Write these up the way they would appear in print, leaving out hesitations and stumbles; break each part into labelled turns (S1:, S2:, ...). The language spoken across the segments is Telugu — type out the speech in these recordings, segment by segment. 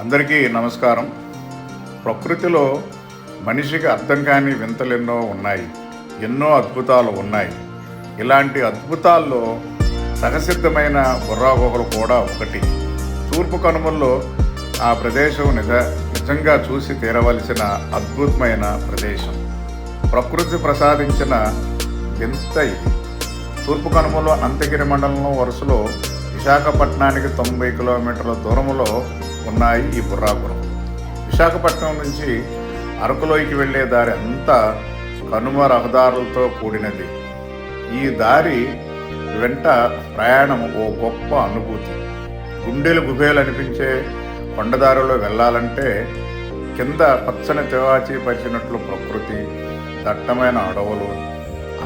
S1: అందరికీ నమస్కారం. ప్రకృతిలో మనిషికి అర్థం కాని వింతలెన్నో ఉన్నాయి, ఎన్నో అద్భుతాలు ఉన్నాయి. ఇలాంటి అద్భుతాల్లో సహసిద్ధమైన బుర్రా గుహలు కూడా ఒకటి. తూర్పు కనుమల్లో ఆ ప్రదేశం నిజంగా చూసి తీరవలసిన అద్భుతమైన ప్రదేశం. ప్రకృతి ప్రసాదించిన వింత ఇది. తూర్పు కనుమలో అనంతగిరి మండలంలో వరుసలో విశాఖపట్నానికి 90 కిలోమీటర్ల దూరంలో ఉన్నాయి ఈ బుర్రా గుహలు. విశాఖపట్నం నుంచి అరకులోయకి వెళ్ళే దారి అంతా కనుమ రహదారులతో కూడినది. ఈ దారి వెంట ప్రయాణం ఓ గొప్ప అనుభూతి. గుండెలు గుబేలు అనిపించే కొండదారిలో వెళ్ళాలంటే కింద పచ్చని తివాచి పరిచినట్లు ప్రకృతి, దట్టమైన అడవులు,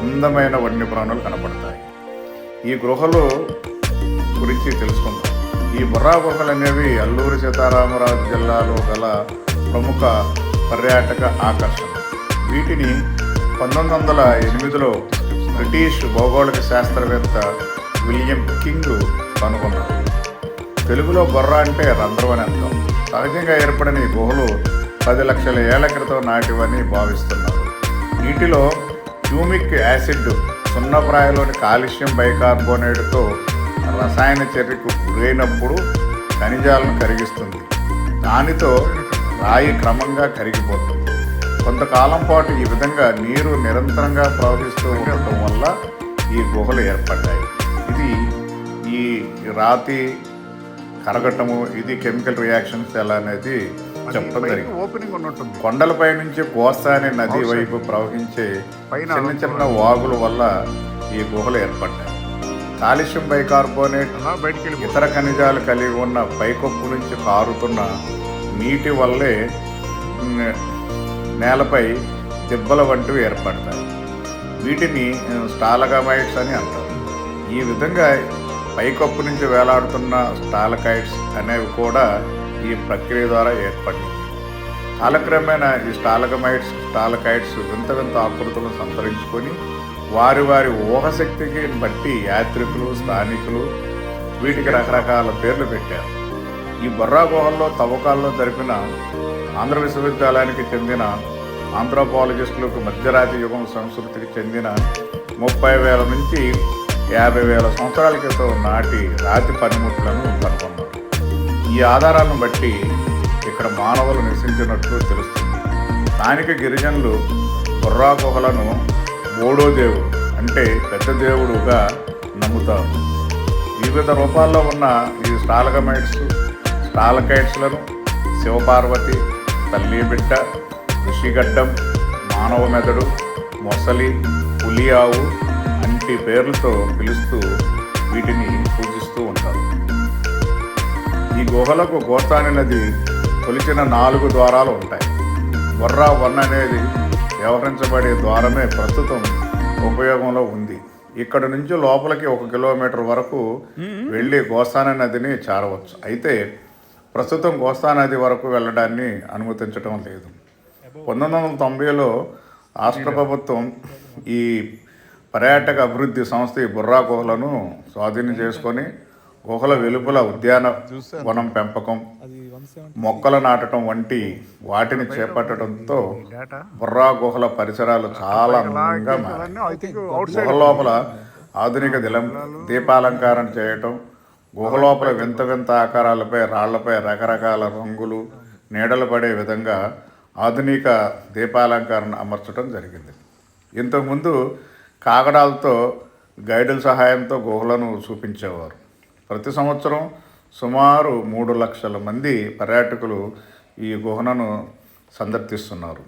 S1: అందమైన వన్యప్రాణులు కనపడతాయి. ఈ గుహలు గురించి తెలుసుకుందాం. ఈ బుర్రా గుహలు అనేవి అల్లూరి సీతారామరాజు జిల్లాలో గల ప్రముఖ పర్యాటక ఆకర్షణ. వీటిని 1908లో బ్రిటిష్ భౌగోళిక శాస్త్రవేత్త విలియం కింగ్ కనుగొన్నారు. తెలుగులో బొర్రా అంటే రంధ్రం అని అర్థం. సహజంగా ఏర్పడిన ఈ గుహలు 10 లక్షల ఏళ్ల క్రితం నాటివని భావిస్తున్నారు. నీటిలో హ్యూమిక్ యాసిడ్ సున్నప్రాయలోని కాల్షియం బైకార్బోనేట్తో రసాయన చర్యకు గురైనప్పుడు ఖనిజాలను కరిగిస్తుంది. దానితో రాయి క్రమంగా కరిగిపోతుంది. కొంతకాలం పాటు ఈ విధంగా నీరు నిరంతరంగా ప్రవహిస్తూ ఉండటం వల్ల ఈ గుహలు ఏర్పడ్డాయి. ఇది ఈ రాతి కరగటము, ఇది కెమికల్ రియాక్షన్స్ ఎలా అనేది చెప్పడం జరిగింది. కొండలపై నుంచి గోస్తాని నది వైపు ప్రవహించే చిన్న చిన్న వాగుల వల్ల ఈ గుహలు ఏర్పడ్డాయి. కాల్షియం బైకార్బోనేట్, ఇతర ఖనిజాలు కలిగి ఉన్న పైకప్పు నుంచి కారుతున్న నీటి వల్లే నేలపై దిబ్బల వంటివి ఏర్పడతాయి. వీటిని స్టాలగమైట్స్ అని అంటారు. ఈ విధంగా పైకప్పు నుంచి వేలాడుతున్న స్టాలకైట్స్ అనేవి కూడా ఈ ప్రక్రియ ద్వారా ఏర్పడింది. కాలక్రమేణా ఈ స్టాలకైట్స్ వింత వింత ఆకృతులను సంతరించుకొని వారి ఊహశక్తికి బట్టి యాత్రికులు, స్థానికులు వీటికి రకరకాల పేర్లు పెట్టారు. ఈ బుర్రా గుహల్లో తవ్వకాల్లో జరిపిన ఆంధ్ర విశ్వవిద్యాలయానికి చెందిన ఆంథ్రోపాలజిస్టులకు మధ్యరాతి యుగం సంస్కృతికి చెందిన 30,000 నుంచి 50,000 సంవత్సరాల క్రితం నాటి రాతి పనిముట్లను కనుగొన్నారు. ఈ ఆధారాలను బట్టి ఇక్కడ మానవులు నివసించినట్లు తెలుస్తుంది. స్థానిక గిరిజనులు బుర్రా గుహలను బోడో దేవుడు అంటే పెద్ద దేవుడుగా నమ్ముతారు. వివిధ రూపాల్లో ఉన్న ఈ స్టాలకైట్స్లను శివపార్వతి, తల్లి బిడ్డ, ఋషిగడ్డం, మానవ మెదడు, మొసలి, పులి ఆవు అంటి పేర్లతో పిలుస్తూ వీటిని పూజిస్తూ ఉంటారు. ఈ గుహలకు గోస్తాని నది కొలిచిన 4 ద్వారాలు ఉంటాయి. బుర్రా 1 అనేది వ్యవహరించబడే ద్వారమే ప్రస్తుతం ఉపయోగంలో ఉంది. ఇక్కడ నుంచి లోపలికి 1 కిలోమీటర్ వరకు వెళ్ళి గోస్తాని నదిని చేరవచ్చు. అయితే ప్రస్తుతం గోస్తాని నది వరకు వెళ్ళడాన్ని అనుమతించడం లేదు. 1990లో రాష్ట్ర ప్రభుత్వం ఈ పర్యాటక అభివృద్ధి సంస్థ ఈ బుర్రా గుహలను స్వాధీనం చేసుకొని గుహల వెలుపల ఉద్యానవనం పెంపకం, మొక్కలు నాటడం వంటి వాటిని చేపట్టడంతో బుర్రా గుహల పరిసరాలు చాలా అందంగా మారాయి. గుహ లోపల ఆధునిక దీపాలంకరణ చేయటం, గుహ లోపల వింత వింత ఆకారాలపై రాళ్లపై రకరకాల రంగులు నీడలు పడే విధంగా ఆధునిక దీపాలంకరణ అమర్చడం జరిగింది. ఇంతకుముందు కాగడాలతో గైడుల సహాయంతో గుహలను చూపించేవారు. ప్రతి సంవత్సరం సుమారు 3 లక్షల మంది పర్యాటకులు ఈ గుహలను సందర్శిస్తున్నారు.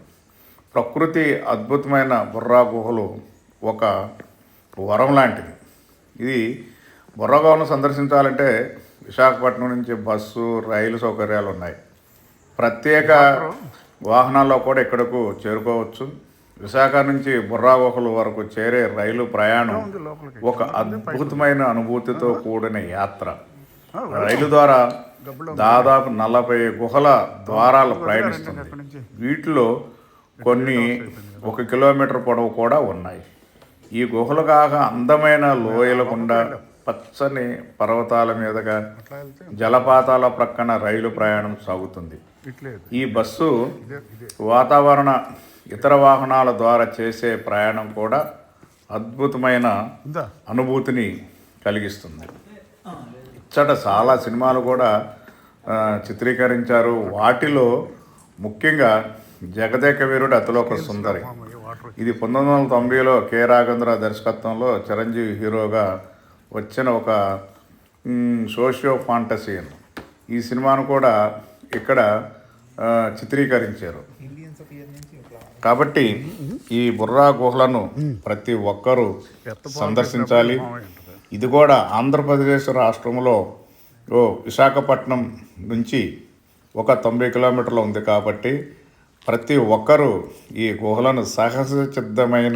S1: ప్రకృతి అద్భుతమైన బుర్రా గుహలు ఒక వరం లాంటిది. ఇది బుర్రా గుహలను సందర్శించాలంటే విశాఖపట్నం నుంచి బస్సు, రైలు సౌకర్యాలు ఉన్నాయి. ప్రత్యేక వాహనాల్లో కూడా ఇక్కడకు చేరుకోవచ్చు. విశాఖ నుంచి బుర్రా గుహల వరకు చేరే రైలు ప్రయాణం ఒక అద్భుతమైన అనుభూతితో కూడిన యాత్ర. రైలు ద్వారా దాదాపు 40 గుహల ద్వారాలు ప్రయాణిస్తుంది. వీటిలో కొన్ని 1 కిలోమీటర్ పొడవు కూడా ఉన్నాయి. ఈ గుహలు కాక అందమైన లోయల గుండా పచ్చని పర్వతాల మీదుగా జలపాతాల ప్రక్కన రైలు ప్రయాణం సాగుతుంది. ఈ బస్సు వాతావరణ ఇతర వాహనాల ద్వారా చేసే ప్రయాణం కూడా అద్భుతమైన అనుభూతిని కలిగిస్తుంది. ఇచ్చట చాలా సినిమాలు కూడా చిత్రీకరించారు. వాటిలో ముఖ్యంగా జగదేక వీరుడు అతిలోక సుందరి, ఇది 1990లో కె రాఘవేంద్ర దర్శకత్వంలో చిరంజీవి హీరోగా వచ్చిన ఒక సోషియో ఫాంటసీ. ఈ సినిమాను కూడా ఇక్కడ చిత్రీకరించారు. కాబట్టి ఈ బుర్రా గుహలను ప్రతి ఒక్కరూ సందర్శించాలి. ఇది కూడా ఆంధ్రప్రదేశ్ రాష్ట్రంలో విశాఖపట్నం నుంచి ఒక 90 కిలోమీటర్లు ఉంది. కాబట్టి ప్రతి ఒక్కరూ ఈ గుహలను సహజ సిద్ధమైన